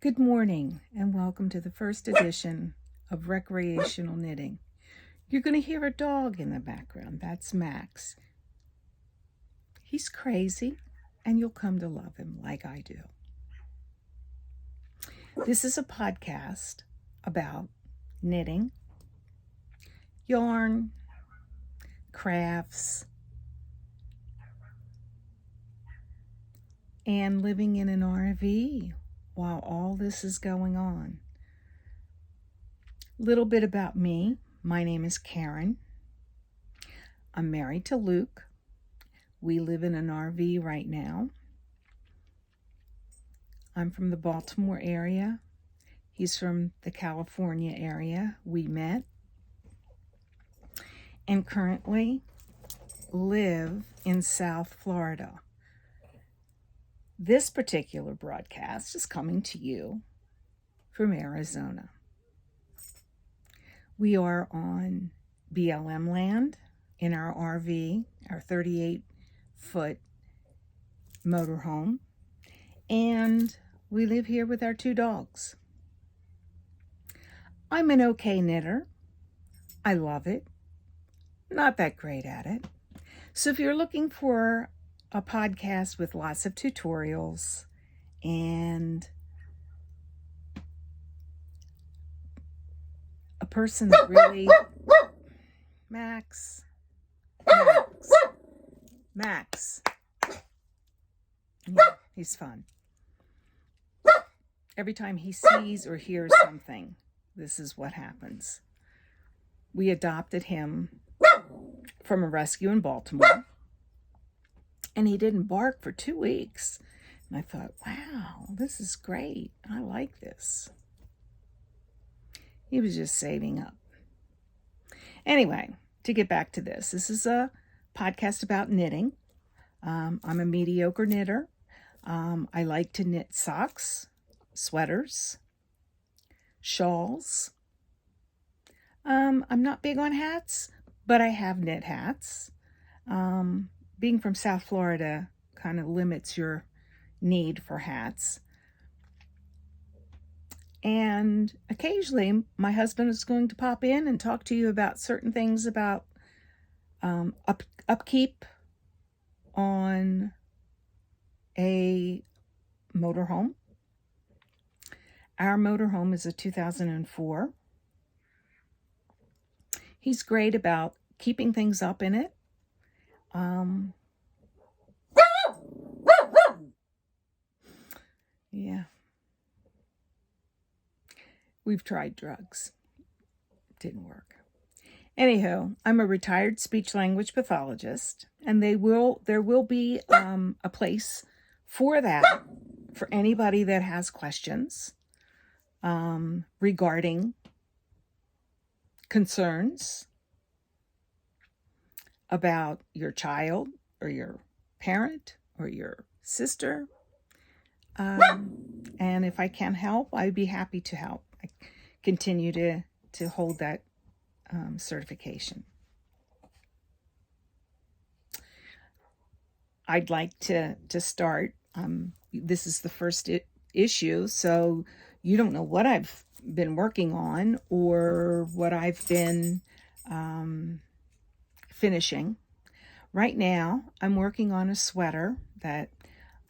Good morning and welcome to the first edition of Recreational Knitting. You're going to hear a dog in the background. That's Max. He's crazy and you'll come to love him like I do. This is a podcast about knitting, yarn, crafts, and living in an RV while all this is going on. Little bit about me. My name is Karen. I'm married to Luke. We live in an RV right now. I'm from the Baltimore area. He's from the California area. We met and currently live in South Florida. This particular broadcast is coming to you from Arizona. We are on BLM land in our RV, our 38-foot motorhome, and we live here with our 2 dogs. I'm an okay knitter. I love it. Not that great at it. So if you're looking for a podcast with lots of tutorials and a person that really... Max. Yeah, he's fun. Every time he sees or hears something, this is what happens. We adopted him from a rescue in Baltimore, and he didn't bark for 2 weeks. And I thought, wow, this is great. I like this. He was just saving up. Anyway, to get back to this is a podcast about knitting. I'm a mediocre knitter. I like to knit socks, sweaters, shawls. I'm not big on hats, but I have knit hats. Being from South Florida kind of limits your need for hats. And occasionally my husband is going to pop in and talk to you about certain things about upkeep on a motorhome. Our motorhome is a 2004. He's great about keeping things up in it. Yeah. We've tried drugs. Didn't work. Anyhow, I'm a retired speech language pathologist, and there will be a place for that for anybody that has questions regarding concerns about your child or your parent or your sister. And if I can help, I'd be happy to help. I continue to hold that certification. I'd like to start. This is the first issue, so you don't know what I've been working on or what I've been finishing. Right now, I'm working on a sweater that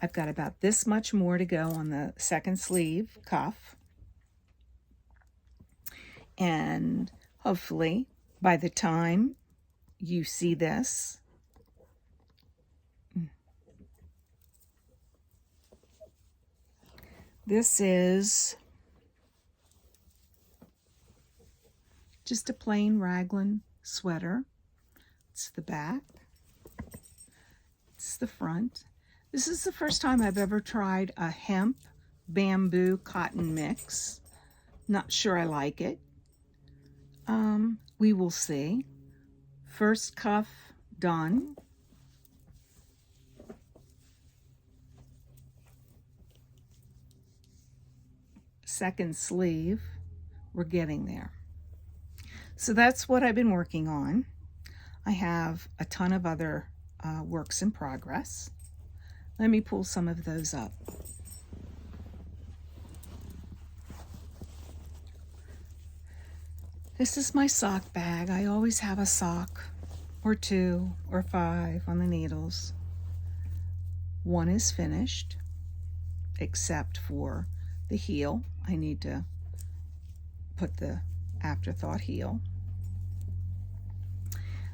I've got about this much more to go on the second sleeve cuff. And hopefully, by the time you see this, this is just a plain raglan sweater. It's the back. It's the front. This is the first time I've ever tried a hemp bamboo cotton mix. Not sure I like it. We will see. First cuff done. Second sleeve. We're getting there. So that's what I've been working on. I have a ton of other works in progress. Let me pull some of those up. This is my sock bag. I always have a sock or 2 or 5 on the needles. One is finished, except for the heel. I need to put the afterthought heel.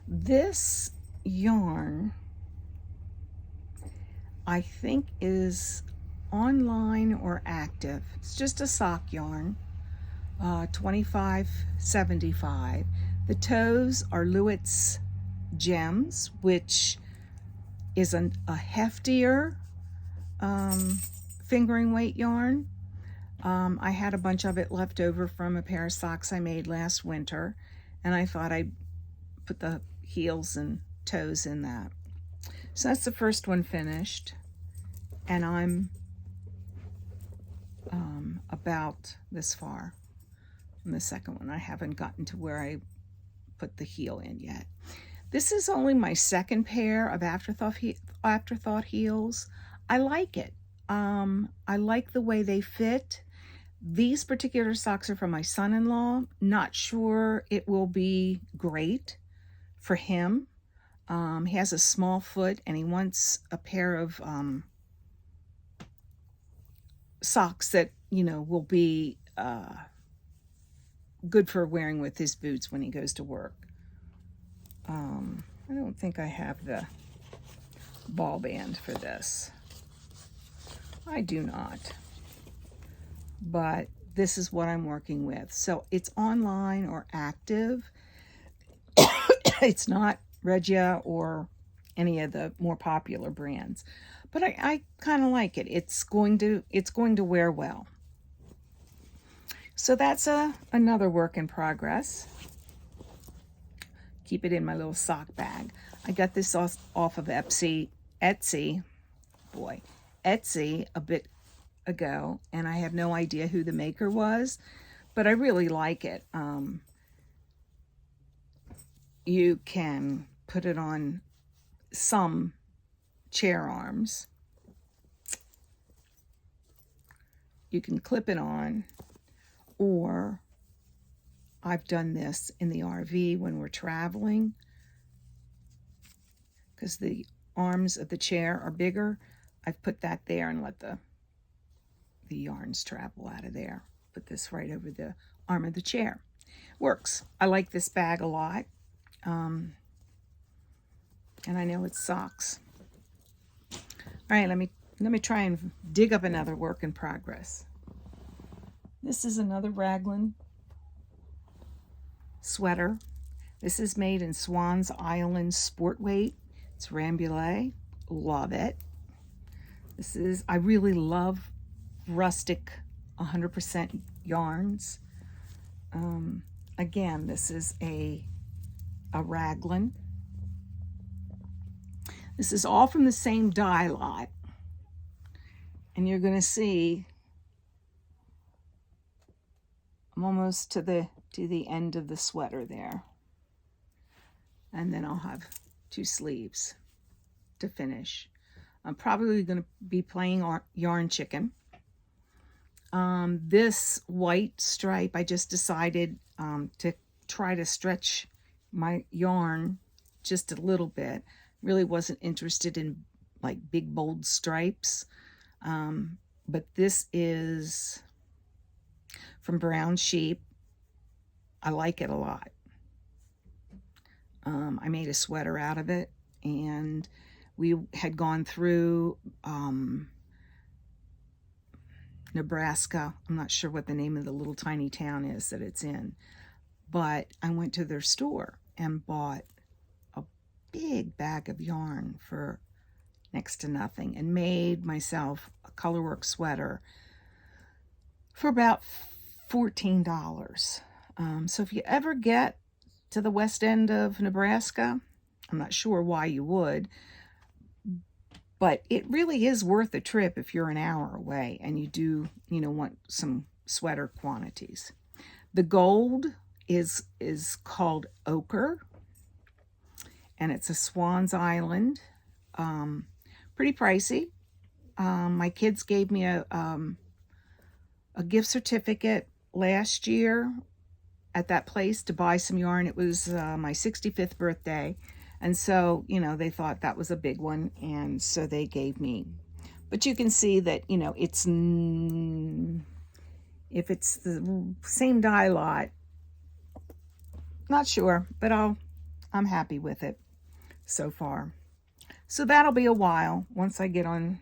This yarn, I think, is online or active. It's just a sock yarn, $25.75. The toes are Lewitt's Gems, which is a heftier fingering weight yarn. I had a bunch of it left over from a pair of socks I made last winter, and I thought I'd put the heels and toes in that. So that's the first one finished, and I'm about this far from the second one. I haven't gotten to where I put the heel in yet. This is only my second pair of afterthought heels. I like it. I like the way they fit. These particular socks are from my son-in-law. Not sure it will be great for him. He has a small foot and he wants a pair of socks that, will be good for wearing with his boots when he goes to work. I don't think I have the ball band for this. I do not. But this is what I'm working with. So it's online or active. It's not Regia or any of the more popular brands. But I kind of like it. It's going to wear well. So that's another work in progress. Keep it in my little sock bag. I got this off of Etsy a bit ago, and I have no idea who the maker was, but I really like it. You can put it on some chair arms. You can clip it on, or I've done this in the RV when we're traveling, because the arms of the chair are bigger. I've put that there and let the yarns travel out of there. Put this right over the arm of the chair. Works. I like this bag a lot. And I know it's socks. All right, let me try and dig up another work in progress. This is another raglan sweater. This is made in Swan's Island sport weight. It's rambouillet. Love it. I really love rustic 100% yarns. Again, this is a raglan. This is all from the same dye lot. And you're going to see I'm almost to the end of the sweater there. And then I'll have 2 sleeves to finish. I'm probably going to be playing yarn chicken. This white stripe, I just decided to try to stretch my yarn just a little bit. Really wasn't interested in like big bold stripes. But this is from Brown Sheep. I like it a lot. I made a sweater out of it, and we had gone through Nebraska. I'm not sure what the name of the little tiny town is that it's in, but I went to their store and bought a big bag of yarn for next to nothing and made myself a colorwork sweater for about $14. So if you ever get to the west end of Nebraska, I'm not sure why you would, but it really is worth the trip if you're an hour away and you do, want some sweater quantities. The gold is called ochre, and it's a Swan's Island. Pretty pricey. My kids gave me a gift certificate last year, at that place to buy some yarn. It was my 65th birthday. And so, you know, they thought that was a big one. And so they gave me. But you can see that, you know, it's, if it's the same dye lot, not sure, but I'm happy with it so far. So that'll be a while once I get on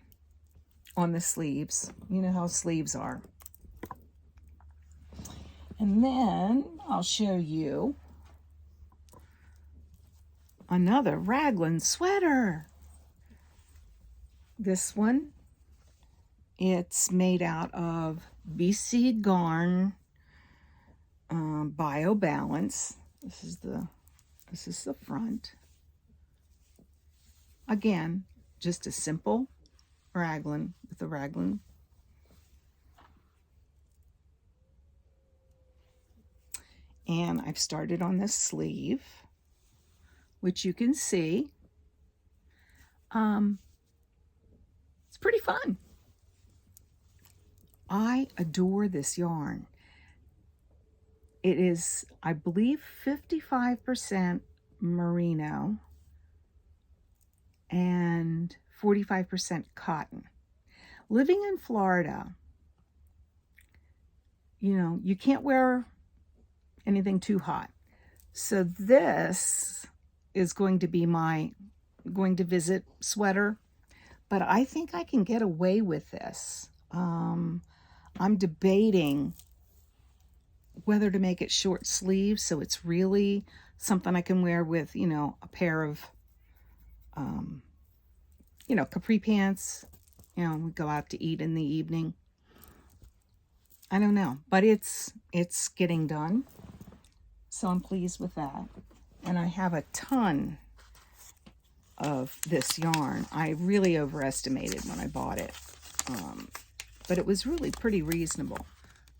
the sleeves. You know how sleeves are. And then I'll show you another raglan sweater. This one, it's made out of BC Garn Bio Balance. This is the front. Again, just a simple raglan with a raglan. And I've started on this sleeve, which you can see. It's pretty fun. I adore this yarn. It is, I believe, 55% merino and 45% cotton. Living in Florida, you know, you can't wear anything too hot. So this is going to be my going to visit sweater, but I think I can get away with this. I'm debating whether to make it short sleeves so it's really something I can wear with, you know, a pair of, you know, capri pants. You know, we go out to eat in the evening. I don't know, but it's getting done. So I'm pleased with that. And I have a ton of this yarn. I really overestimated when I bought it. But it was really pretty reasonable.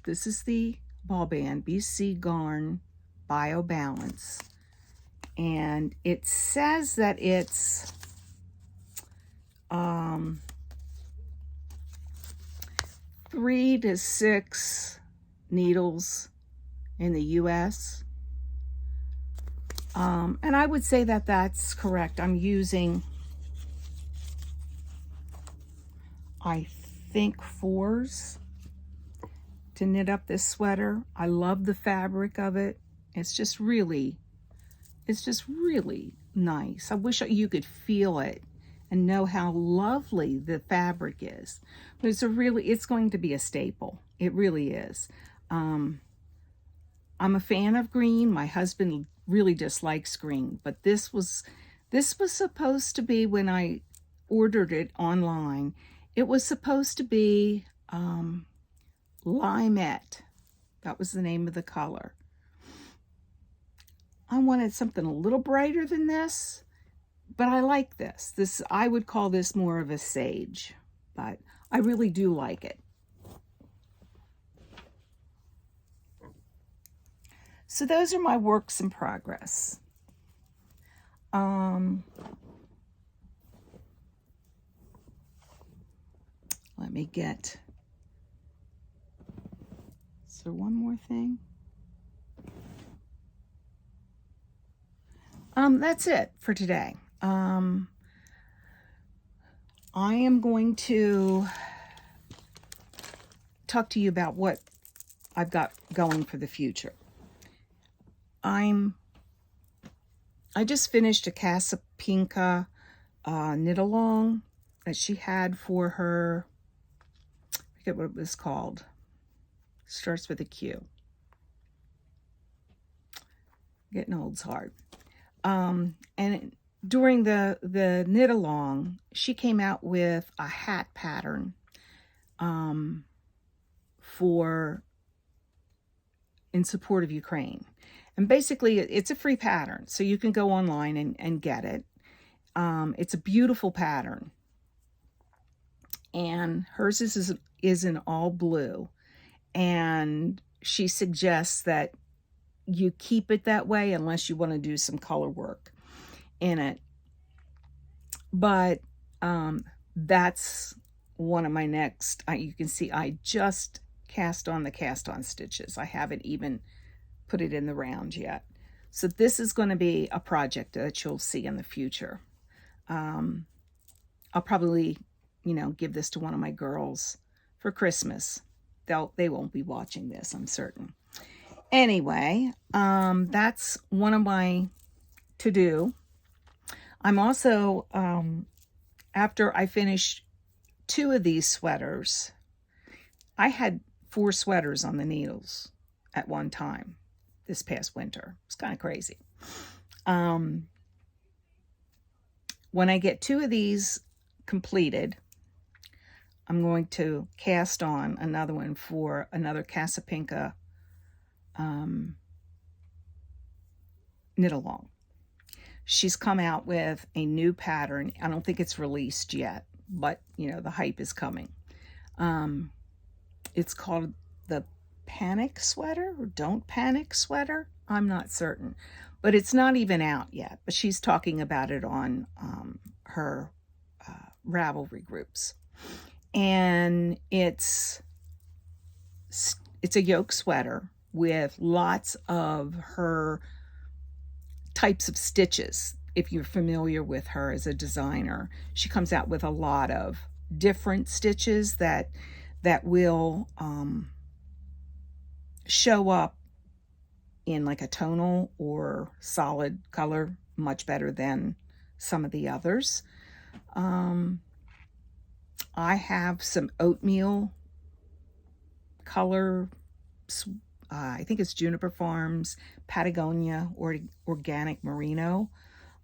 This is the ball band, BC Garn Bio Balance. And it says that it's 3 to 6 needles in the US. And I would say that that's correct. I'm using, I think, 4s to knit up this sweater. I love the fabric of it. It's just really nice. I wish you could feel it and know how lovely the fabric is. But it's going to be a staple. It really is. I'm a fan of green. My husband really dislikes green, but this was supposed to be, when I ordered it online, it was supposed to be Limette. That was the name of the color. I wanted something a little brighter than this, but I like this. I would call this more of a sage, but I really do like it. So those are my works in progress. Let me get, is there one more thing? That's it for today. I am going to talk to you about what I've got going for the future. I just finished a Casa Pinka knit along that she had for her, I forget what it was called. Starts with a Q. Getting old's hard. And during the knit along, she came out with a hat pattern in support of Ukraine. And basically, it's a free pattern, so you can go online and get it. It's a beautiful pattern. And hers is in all blue. And she suggests that you keep it that way unless you want to do some color work in it. But that's one of my next. You can see I just cast on the cast-on stitches. I haven't even put it in the round yet. So this is going to be a project that you'll see in the future. I'll probably, give this to one of my girls for Christmas. They won't be watching this, I'm certain. Anyway, that's one of my to-do. I'm also, after I finished 2 of these sweaters, I had 4 sweaters on the needles at one time this past winter. It's kind of crazy. When I get 2 of these completed, I'm going to cast on another one for another Casapinka knit along. She's come out with a new pattern. I don't think it's released yet, but the hype is coming. It's called the Panic Sweater or Don't Panic Sweater. I'm not certain, but it's not even out yet. But she's talking about it on her Ravelry groups, and it's a yoke sweater with lots of her types of stitches. If you're familiar with her as a designer, she comes out with a lot of different stitches that will show up in like a tonal or solid color much better than some of the others. I have some oatmeal color, I think it's Juniper Farms Patagonia or Organic Merino,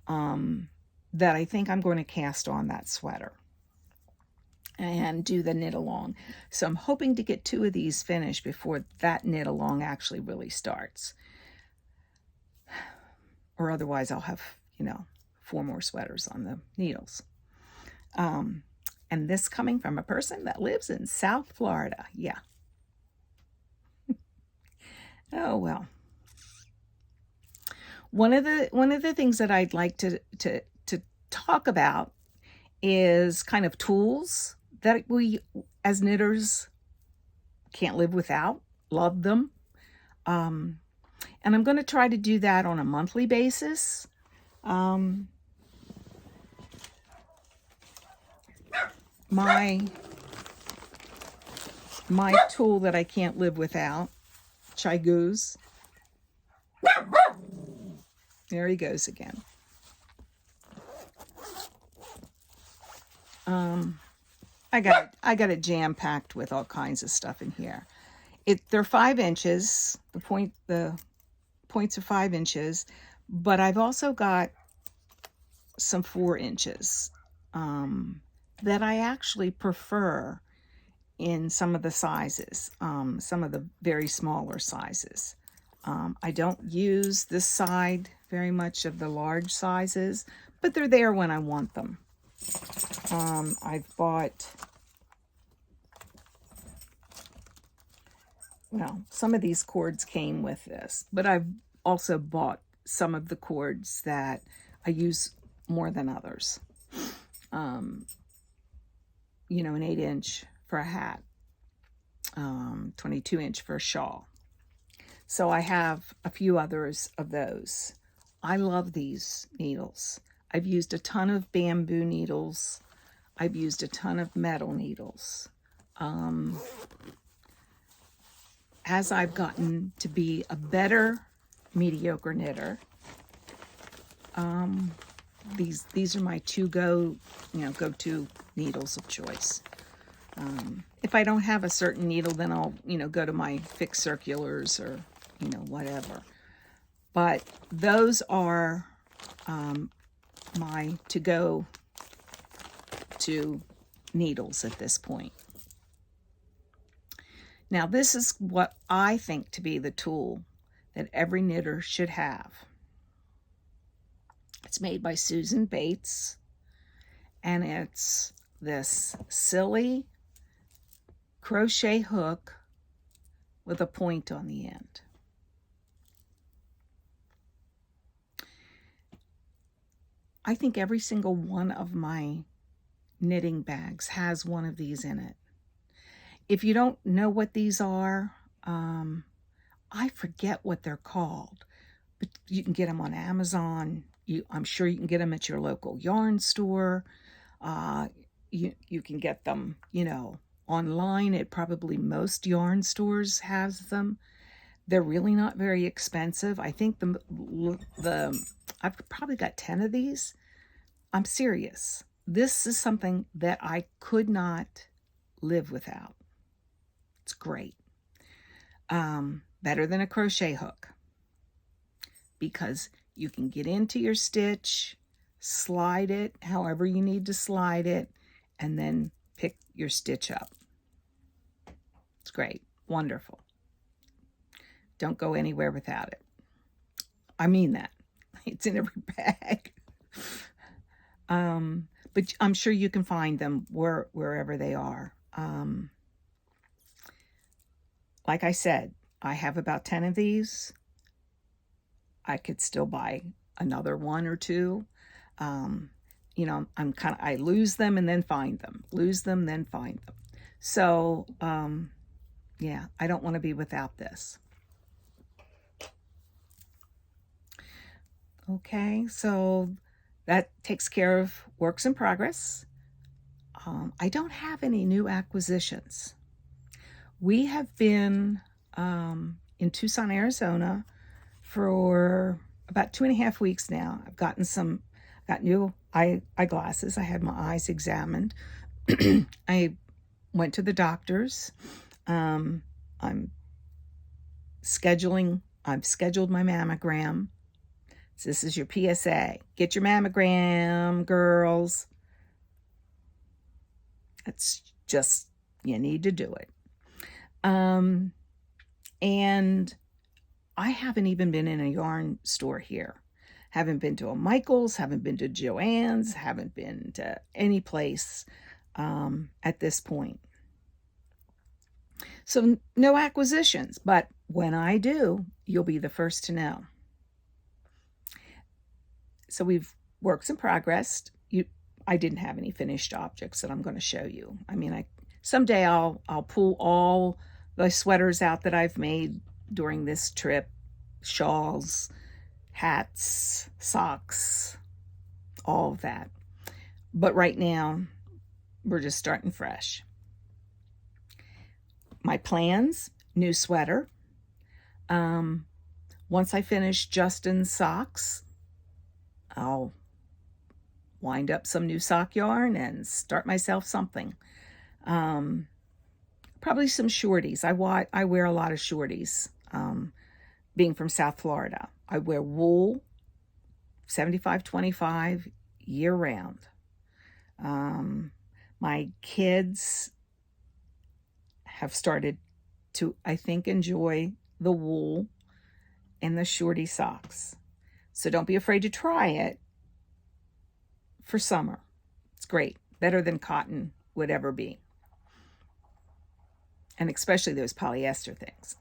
that I think I'm going to cast on that sweater and do the knit along. So I'm hoping to get 2 of these finished before that knit along actually really starts. Or otherwise I'll have, 4 more sweaters on the needles. And this coming from a person that lives in South Florida. Yeah. Oh, well. One of the things that I'd like to talk about is kind of tools that we as knitters can't live without. Love them. And I'm going to try to do that on a monthly basis. My tool that I can't live without, Chai Goose. There he goes again. I got it jam-packed with all kinds of stuff in here. They're 5 inches. The points are 5 inches, but I've also got some 4 inches that I actually prefer in some of the sizes, some of the very smaller sizes. I don't use this side very much of the large sizes, but they're there when I want them. I've bought, well, some of these cords came with this, but I've also bought some of the cords that I use more than others. An 8-inch for a hat, 22-inch for a shawl. So I have a few others of those. I love these needles. I've used a ton of bamboo needles. I've used a ton of metal needles. As I've gotten to be a better mediocre knitter, these are my 2 go-to needles of choice. If I don't have a certain needle, then I'll, go to my fixed circulars or, whatever. But those are my to-go to needles at this point. Now, this is what I think to be the tool that every knitter should have. It's made by Susan Bates, and it's this silly crochet hook with a point on the end. I think every single one of my knitting bags has one of these in it. If you don't know what these are, I forget what they're called, but you can get them on Amazon. I'm sure you can get them at your local yarn store. You can get them, online at probably most yarn stores has them. They're really not very expensive. I think I've probably got 10 of these. I'm serious. This is something that I could not live without. It's great. Better than a crochet hook, because you can get into your stitch, slide it however you need to slide it, and then pick your stitch up. It's great. Wonderful. Don't go anywhere without it. I mean that. It's in every bag. But I'm sure you can find them wherever they are. Like I said, I have about 10 of these. I could still buy another one or two. I lose them and then find them. Lose them, then find them. So, yeah, I don't want to be without this. Okay, so that takes care of works in progress. I don't have any new acquisitions. We have been in Tucson, Arizona for about 2.5 weeks now. I've got new eyeglasses. I had my eyes examined. I went to the doctors. I've scheduled my mammogram. So this is your PSA. Get your mammogram, girls. It's just, you need to do it. And I haven't even been in a yarn store here. Haven't been to a Michael's, haven't been to Joann's, haven't been to any place at this point. So no acquisitions, but when I do, you'll be the first to know. So we've works in progress. I didn't have any finished objects that I'm going to show you. I mean, someday I'll pull all the sweaters out that I've made during this trip, shawls, hats, socks, all of that. But right now, we're just starting fresh. My plans: new sweater. Once I finish Justin's socks, I'll wind up some new sock yarn and start myself something. Probably some shorties. I wear a lot of shorties. Being from South Florida, I wear wool, 75-25 year round. My kids have started to, I think, enjoy the wool and the shorty socks. So don't be afraid to try it for summer. It's great. Better than cotton would ever be. And especially those polyester things.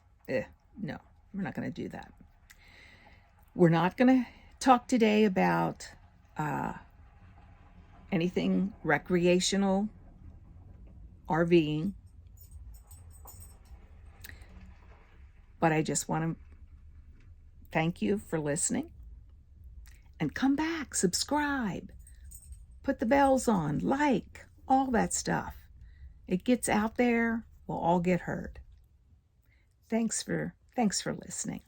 No, we're not going to do that. We're not going to talk today about anything recreational, RVing. But I just want to thank you for listening. And come back, subscribe, put the bells on, like, all that stuff. It gets out there, we'll all get heard. Thanks for listening.